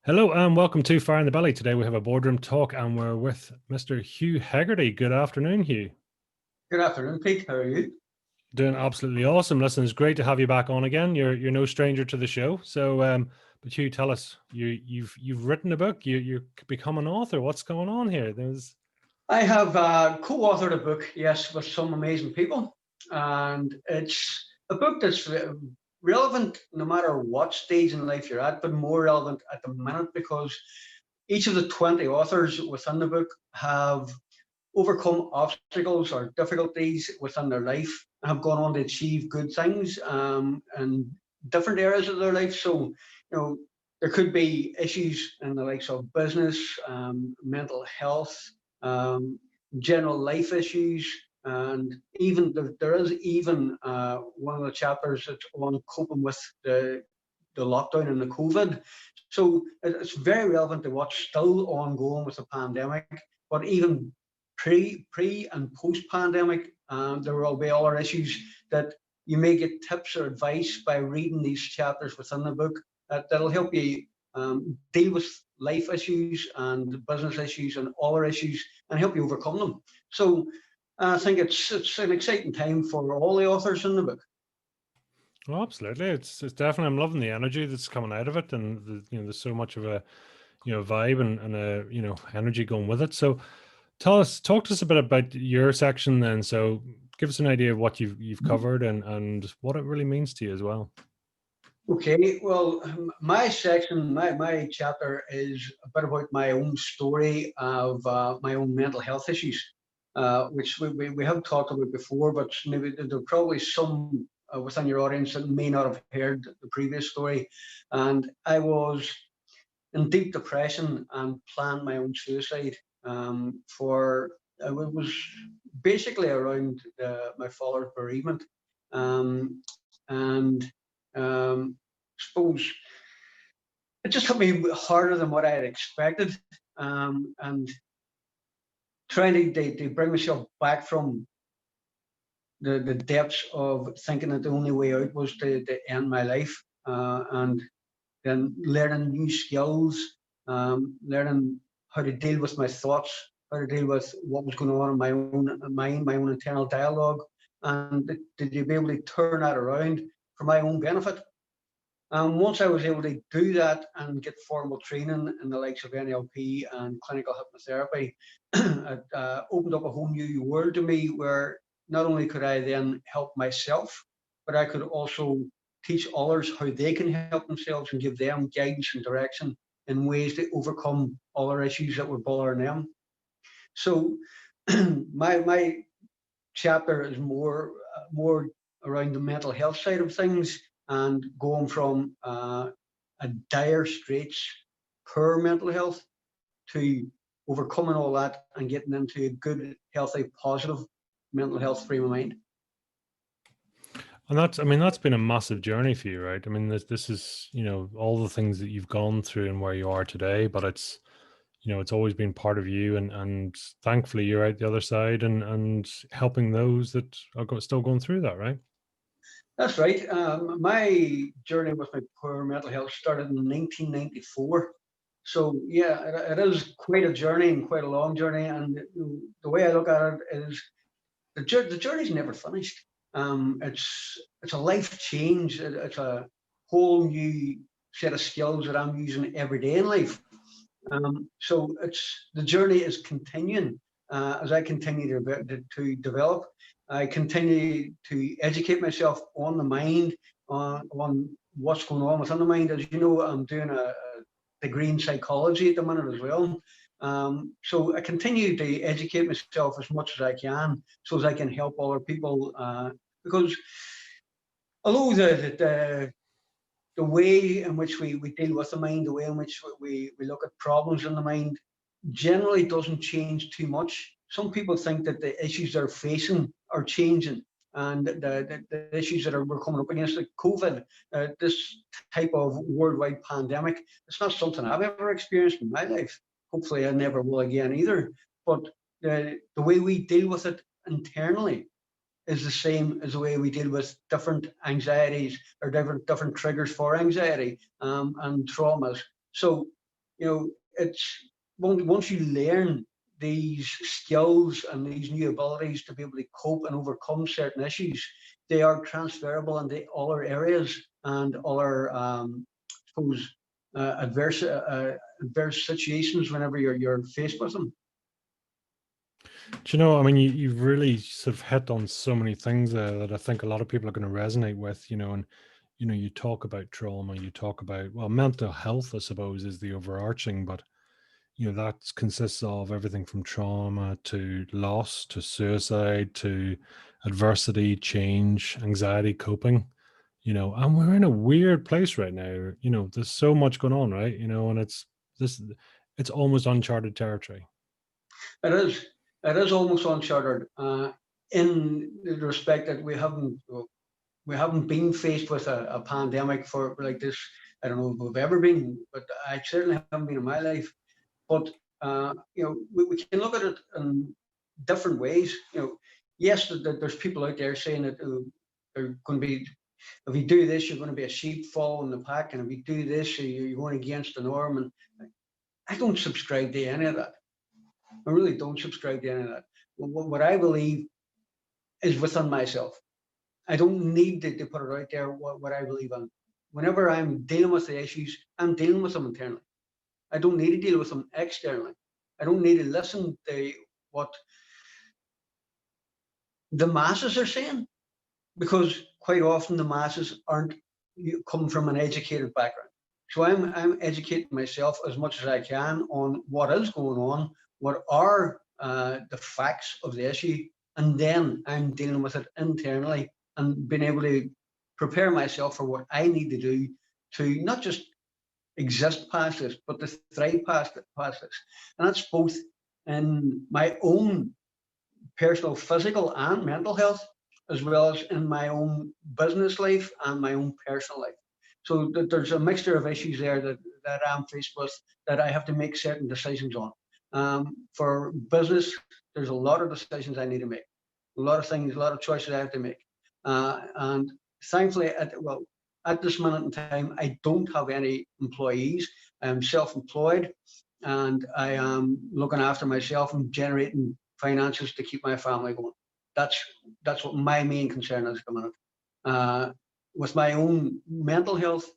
Hello and welcome to Fire in the Belly. Today we have a boardroom talk and we're with Mr. Hugh Hegarty. Good afternoon, Hugh. Good afternoon, Pete. How are you? Doing absolutely awesome. Listen, it's great to have you back on again. You're no stranger to the show. But Hugh, tell us, you've written a book. You become an author. What's going on here? I have co-authored a book, yes, with some amazing people, and it's a book that's relevant no matter what stage in life you're at, but more relevant at the minute because each of the 20 authors within the book have overcome obstacles or difficulties within their life and have gone on to achieve good things in different areas of their life. So, there could be issues in the likes of business, mental health, um, general life issues, and even there is even one of the chapters that's on coping with the lockdown and the COVID. So it's very relevant to what's still ongoing with the pandemic, but even pre and post pandemic, there will be other issues that you may get tips or advice by reading these chapters within the book that'll help you deal with life issues and business issues and other issues and help you overcome them. So I think it's an exciting time for all the authors in the book. Oh, absolutely. It's definitely. I'm loving the energy that's coming out of it, and there's so much of a vibe and a energy going with it. So talk to us a bit about your section then. So give us an idea of what you've covered and what it really means to you as well. Okay, well, my section, my chapter is a bit about my own story of my own mental health issues, which we have talked about before, but maybe there are probably some within your audience that may not have heard the previous story. And I was in deep depression and planned my own suicide for, it was basically around my father's bereavement. And suppose it just hit me harder than what I had expected, and trying to bring myself back from the depths of thinking that the only way out was to end my life, and then learning new skills, learning how to deal with my thoughts, how to deal with what was going on in my own mind, my own internal dialogue, and to be able to turn that around for my own benefit. Once I was able to do that and get formal training in the likes of NLP and clinical hypnotherapy, it opened up a whole new world to me where not only could I then help myself, but I could also teach others how they can help themselves and give them guidance and direction in ways to overcome other issues that were bothering them. So my chapter is more around the mental health side of things and going from a dire straits, poor mental health, to overcoming all that and getting into a good, healthy, positive mental health frame of mind. And that's been a massive journey for you, right? I mean, this is, all the things that you've gone through and where you are today, but it's always been part of you, and thankfully you're out the other side and helping those that are still going through that, right? That's right. My journey with my poor mental health started in 1994. So yeah, it is quite a journey and quite a long journey. And the way I look at it is the journey's never finished. It's a life change. It's a whole new set of skills that I'm using every day in life. So the journey is continuing as I continue to develop. I continue to educate myself on the mind, on what's going on within the mind. As you know, I'm doing a degree in psychology at the minute as well. So I continue to educate myself as much as I can, so as I can help other people. Because although the way in which we deal with the mind, the way in which we look at problems in the mind, generally doesn't change too much. Some people think that the issues they're facing are changing, and the issues that we're coming up against, like COVID, this type of worldwide pandemic, it's not something I've ever experienced in my life. Hopefully, I never will again either. But the way we deal with it internally is the same as the way we deal with different anxieties or different triggers for anxiety and traumas. So It's once you learn these skills and these new abilities to be able to cope and overcome certain issues, they are transferable into other areas and other, suppose, adverse situations whenever you're faced with them. Do you know, I mean, you've really sort of hit on so many things there that I think a lot of people are going to resonate with, and, you talk about trauma, you talk about, well, mental health, I suppose, is the overarching, but, that consists of everything from trauma to loss to suicide to adversity, change, anxiety, coping, and we're in a weird place right now. There's so much going on, right? And it's almost uncharted territory. It is. It is almost uncharted in the respect that we haven't been faced with a pandemic for like this. I don't know if we've ever been, but I certainly haven't been in my life. But we can look at it in different ways. Yes, there's people out there saying that they're going to be, if you do this, you're going to be a sheep following the pack, and if you do this, you're going against the norm. And I don't subscribe to any of that. I really don't subscribe to any of that. What I believe is within myself. I don't need to put it out there what I believe in. Whenever I'm dealing with the issues, I'm dealing with them internally. I don't need to deal with them externally. I don't need to listen to what the masses are saying, because quite often the masses aren't come from an educated background. So I'm educating myself as much as I can on what is going on, what are the facts of the issue, and then I'm dealing with it internally and being able to prepare myself for what I need to do to not just exist past this, but to thrive past this. And that's both in my own personal physical and mental health, as well as in my own business life and my own personal life. So there's a mixture of issues there that I'm faced with, that I have to make certain decisions on. For business, there's a lot of decisions I need to make, a lot of things, a lot of choices I have to make. And thankfully, at this minute in time, I don't have any employees. I'm self-employed, and I am looking after myself and generating finances to keep my family going. That's what my main concern is at the minute. With my own mental health,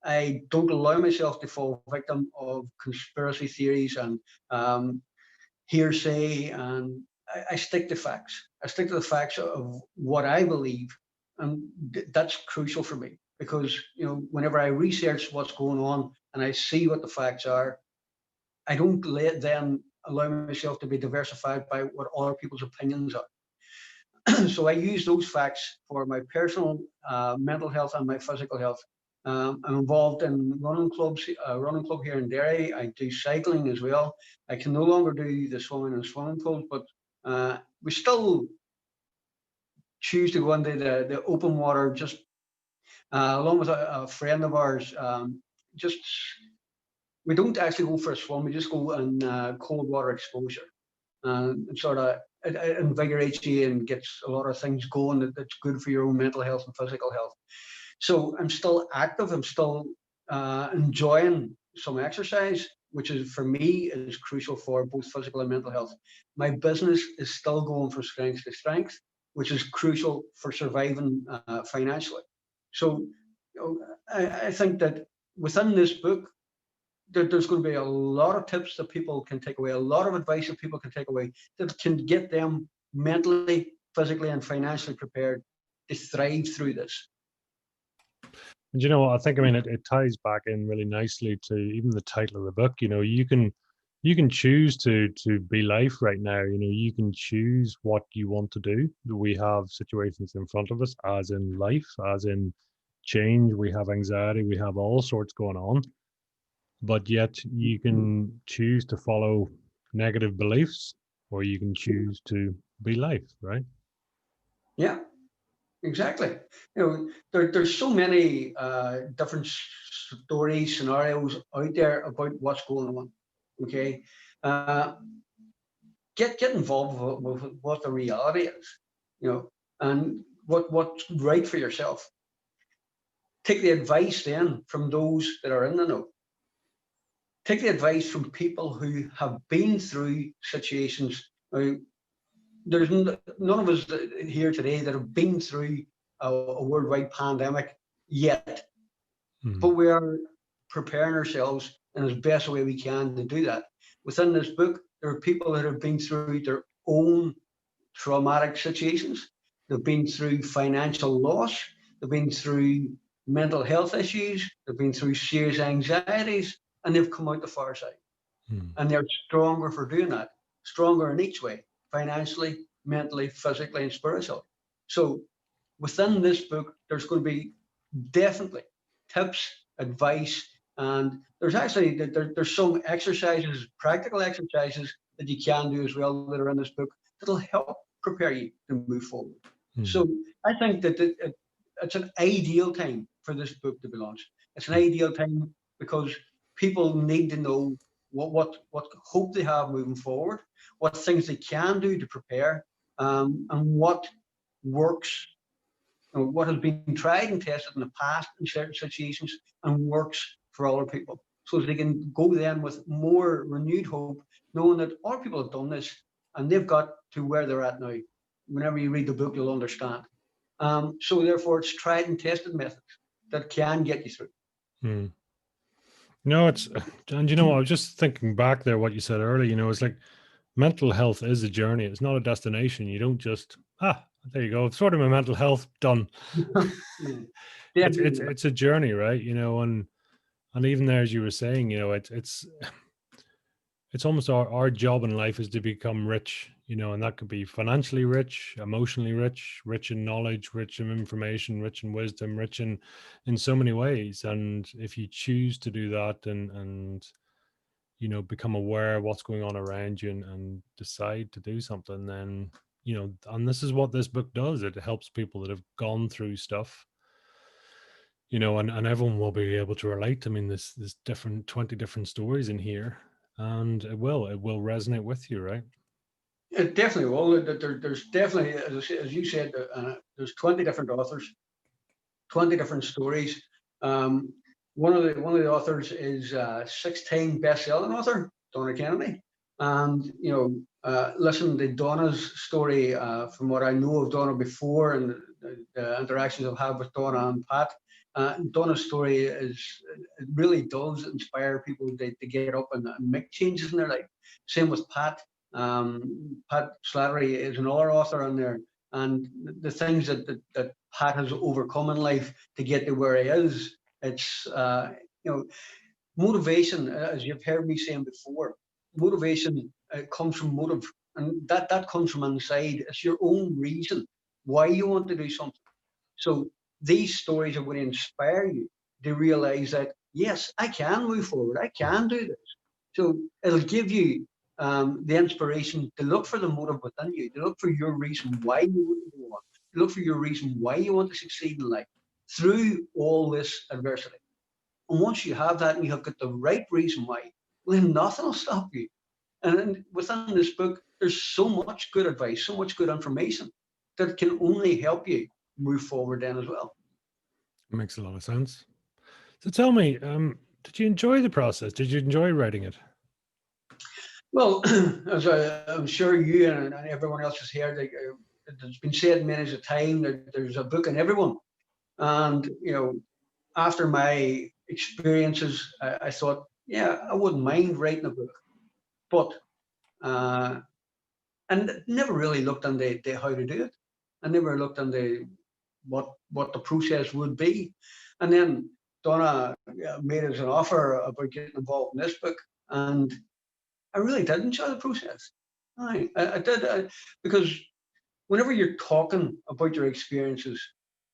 I don't allow myself to fall victim of conspiracy theories and hearsay, and I stick to facts. I stick to the facts of what I believe, and that's crucial for me, because whenever I research what's going on and I see what the facts are, I don't then allow myself to be diversified by what other people's opinions are. So I use those facts for my personal mental health and my physical health. I'm involved in running clubs, running club here in Derry. I do cycling as well. I can no longer do the swimming and swimming pools, but we still choose to go into the open water, just along with a friend of ours. Just we don't actually go for a swim. We just go in cold water exposure, and sort of it invigorates you and gets a lot of things going that's good for your own mental health and physical health. So I'm still active. I'm still enjoying some exercise, which is for me is crucial for both physical and mental health. My business is still going from strength to strength, which is crucial for surviving financially. So I think that within this book, there's going to be a lot of tips that people can take away, a lot of advice that people can take away that can get them mentally, physically, and financially prepared to thrive through this. And I think, I mean, it ties back in really nicely to even the title of the book. You can choose to be life right now. You can choose what you want to do. We have situations in front of us, as in life, as in change. We have anxiety. We have all sorts going on. But yet you can choose to follow negative beliefs, or you can choose to be life, right? Yeah, exactly. There's so many different stories, scenarios out there about what's going on. Okay, get involved with what the reality is, and what's right for yourself. Take the advice then from those that are in the know. take the advice from people who have been through situations. Now, there's none of us here today that have been through a worldwide pandemic yet, but we are preparing ourselves in as best way we can to do that. Within this book, there are people that have been through their own traumatic situations. They've been through financial loss. They've been through mental health issues. They've been through serious anxieties, and they've come out the far side. And they're stronger for doing that, stronger in each way, financially, mentally, physically, and spiritually. So within this book, there's going to be definitely tips, advice, and there's actually there's some exercises, practical exercises that you can do as well that are in this book that'll help prepare you to move forward. So I think that it's an ideal time for this book to be launched. It's an ideal time because people need to know what hope they have moving forward, what things they can do to prepare, and what works, what has been tried and tested in the past in certain situations and works for other people, so they can go then with more renewed hope, knowing that other people have done this and they've got to where they're at now. Whenever you read the book, you'll understand. So therefore, it's tried and tested methods that can get you through. No, and I was just thinking back there, what you said earlier, it's like mental health is a journey. It's not a destination. You don't just, there you go. It's sort of my mental health done. It's a journey, right? And even there, as you were saying, it's almost our job in life is to become rich, and that could be financially rich, emotionally rich, rich in knowledge, rich in information, rich in wisdom, rich in so many ways. And if you choose to do that and become aware of what's going on around you and decide to do something, then, and this is what this book does. It helps people that have gone through stuff, and everyone will be able to relate. I mean, there's 20 different stories in here, and it will resonate with you, right? It definitely will. There's definitely, as you said, there's 20 different authors, 20 different stories. One of the authors is 16 best-selling author, Donna Kennedy. And listen to Donna's story, from what I know of Donna before and the interactions I've had with Donna and Pat. Donna's story it really does inspire people to get up and make changes in their life. Same with Pat. Pat Slattery is another author on there, and the things that Pat has overcome in life to get to where he is. It's motivation, as you've heard me saying before. Motivation comes from motive, and that comes from inside. It's your own reason why you want to do something. So these stories are going to inspire you to realize that, yes, I can move forward. I can do this. So it'll give you the inspiration to look for the motive within you, to look for your reason why you want to go on, to look for your reason why you want to succeed in life through all this adversity. And once you have that and you have got the right reason why, well, then nothing will stop you. And within this book, there's so much good advice, so much good information that can only help you move forward then as well. It makes a lot of sense. So tell me, did you enjoy the process? Did you enjoy writing it? Well, as I'm sure you and everyone else has heard, it's been said many a time that there's a book in everyone. And, after my experiences, I thought, yeah, I wouldn't mind writing a book. But, and never really looked into how to do it. I never looked into what the process would be. And then Donna made us an offer about getting involved in this book. And I really did enjoy the process. I did, because whenever you're talking about your experiences,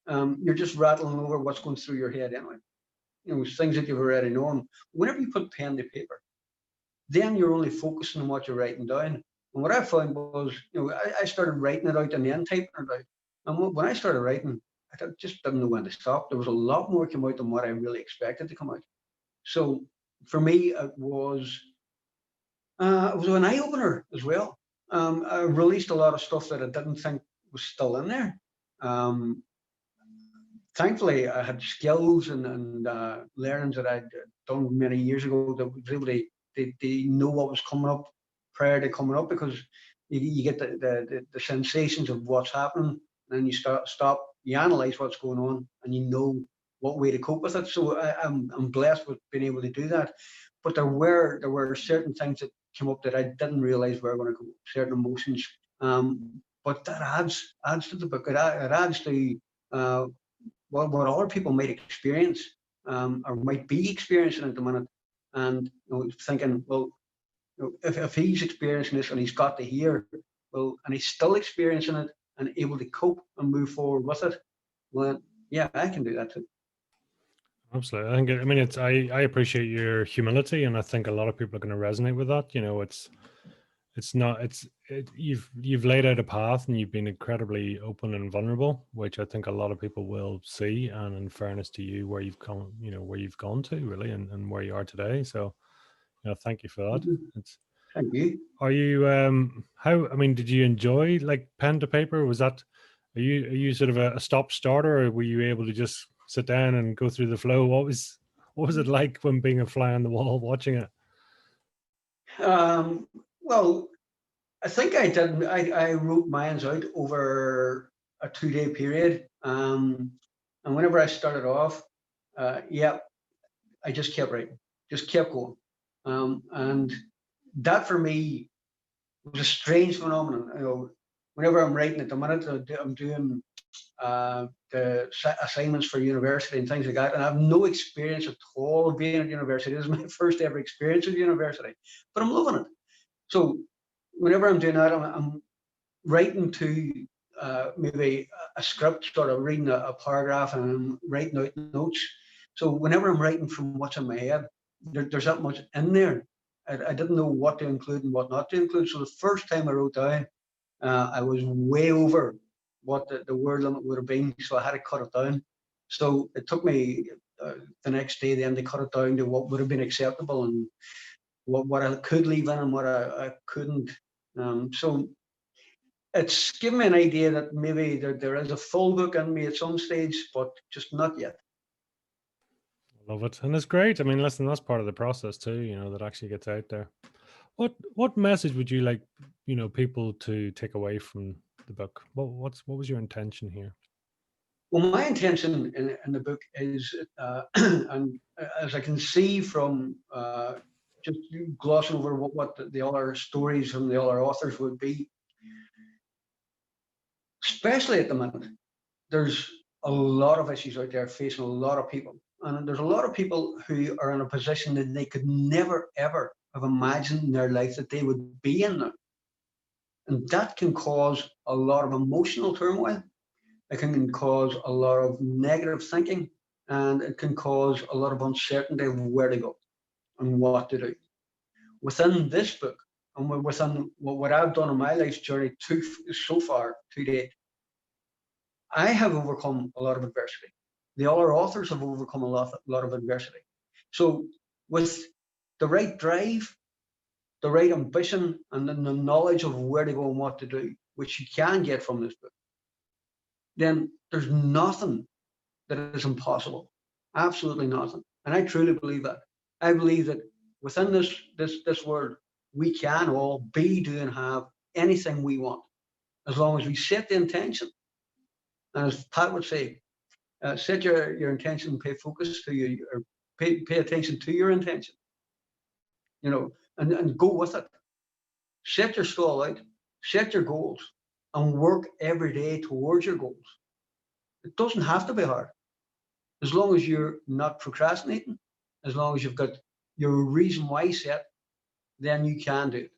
you're just rattling over what's going through your head anyway. Things that you've already known. Whenever you put pen to paper, then you're only focusing on what you're writing down. And what I found was, I started writing it out and then typing it out. And when I started writing, I just didn't know when to stop. There was a lot more came out than what I really expected to come out. So for me, it was an eye opener as well. I released a lot of stuff that I didn't think was still in there. thankfully I had skills and learnings that I'd done many years ago that was able to they know what was coming up prior to coming up, because you get the sensations of what's happening, and then you stop, you analyze what's going on, and you know what way to cope with it. So I'm blessed with being able to do that. But there were certain things that came up that I didn't realize were going to come up, certain emotions. But that adds to the book. It adds to what other people might experience, or might be experiencing at the minute. And thinking, well, if he's experiencing this and he's got to hear, well, and he's still experiencing it and able to cope and move forward with it, well, yeah, I can do that too. Absolutely. I mean, I appreciate your humility, and I think a lot of people are going to resonate with that. You've laid out a path, and you've been incredibly open and vulnerable, which I think a lot of people will see. And in fairness to you, where you've come, where you've gone to really, and where you are today. So, thank you for that. Thank you. Are you did you enjoy like pen to paper? Are you sort of a stop starter, or were you able to just sit down and go through the flow? What was it like when being a fly on the wall watching it? Well, I think I did. I wrote mine out over a 2-day period, and whenever I started off, I just kept writing, just kept going, and that for me was a strange phenomenon. Whenever I'm writing at the minute, I'm doing the assignments for university and things like that, and I have no experience at all of being at university. This is my first ever experience at university, but I'm loving it. So whenever I'm doing that, I'm writing to maybe a script, sort of reading a paragraph, and I'm writing out notes. So whenever I'm writing from what's in my head, there's that much in there. I didn't know what to include and what not to include. So the first time I wrote down, I was way over what the word limit would have been, so I had to cut it down. So it took me the next day then to cut it down to what would have been acceptable, and what I could leave in and what I couldn't. So it's given me an idea that maybe there is a full book in me at some stage, but just not yet. Love it, and it's great. I mean, listen, that's part of the process too. That actually gets out there. What message would you like, people to take away from the book? What was your intention here? Well, my intention in the book is, and as I can see from just glossing over what the other stories from the other authors would be, especially at the minute, there's a lot of issues out there facing a lot of people. And there's a lot of people who are in a position that they could never, ever have imagined in their life that they would be in now. And that can cause a lot of emotional turmoil. It can cause a lot of negative thinking, and it can cause a lot of uncertainty of where to go and what to do. Within this book, and within what I've done in my life's journey so far to date, I have overcome a lot of adversity. The other authors have overcome a lot of adversity. So with the right drive, the right ambition, and then the knowledge of where to go and what to do, which you can get from this book, then there's nothing that is impossible. Absolutely nothing. And I truly believe that. I believe that within this world, we can all be, do, and have anything we want, as long as we set the intention. And as Pat would say, set your intention and pay focus to you, or pay attention to your intention, and go with it. Set your stall out, set your goals, and work every day towards your goals. It doesn't have to be hard. As long as you're not procrastinating, as long as you've got your reason why set, then you can do it.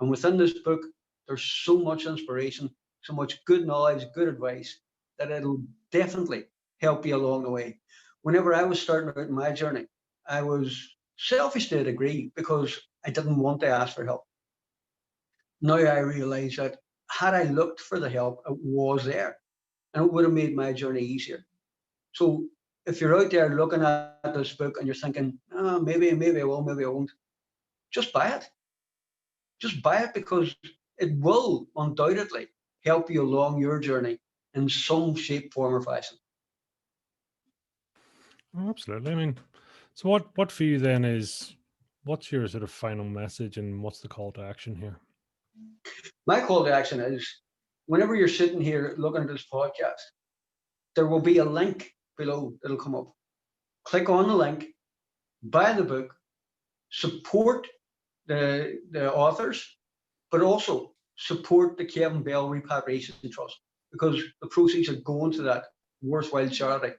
And within this book, there's so much inspiration, so much good knowledge, good advice, that it'll definitely help you along the way. Whenever I was starting out in my journey, I was selfish to a degree because I didn't want to ask for help. Now I realize that had I looked for the help, it was there, and it would have made my journey easier. So if you're out there looking at this book and you're thinking, oh, maybe I will, maybe I won't, just buy it. Just buy it, because it will undoubtedly help you along your journey in some shape, form, or fashion. Oh, absolutely. I mean, so what for you then is, what's your sort of final message and what's the call to action here? My call to action is, whenever you're sitting here looking at this podcast, there will be a link below that'll come up. Click on the link, buy the book, support the authors, but also support the Kevin Bell Repatriation Trust, because the proceeds are going to that worthwhile charity.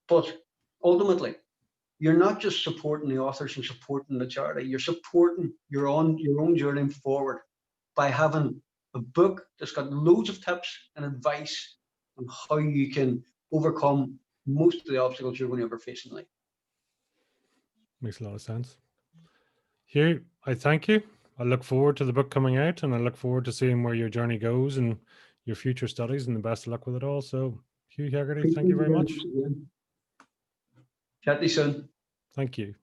But ultimately, you're not just supporting the authors and supporting the charity, you're supporting your own journey forward by having a book that's got loads of tips and advice on how you can overcome most of the obstacles you're going to ever face in life. Makes a lot of sense. Hugh, I thank you. I look forward to the book coming out, and I look forward to seeing where your journey goes and your future studies, and the best of luck with it all. So, Hugh Hegarty, thank you very much. Chat to you soon. Thank you.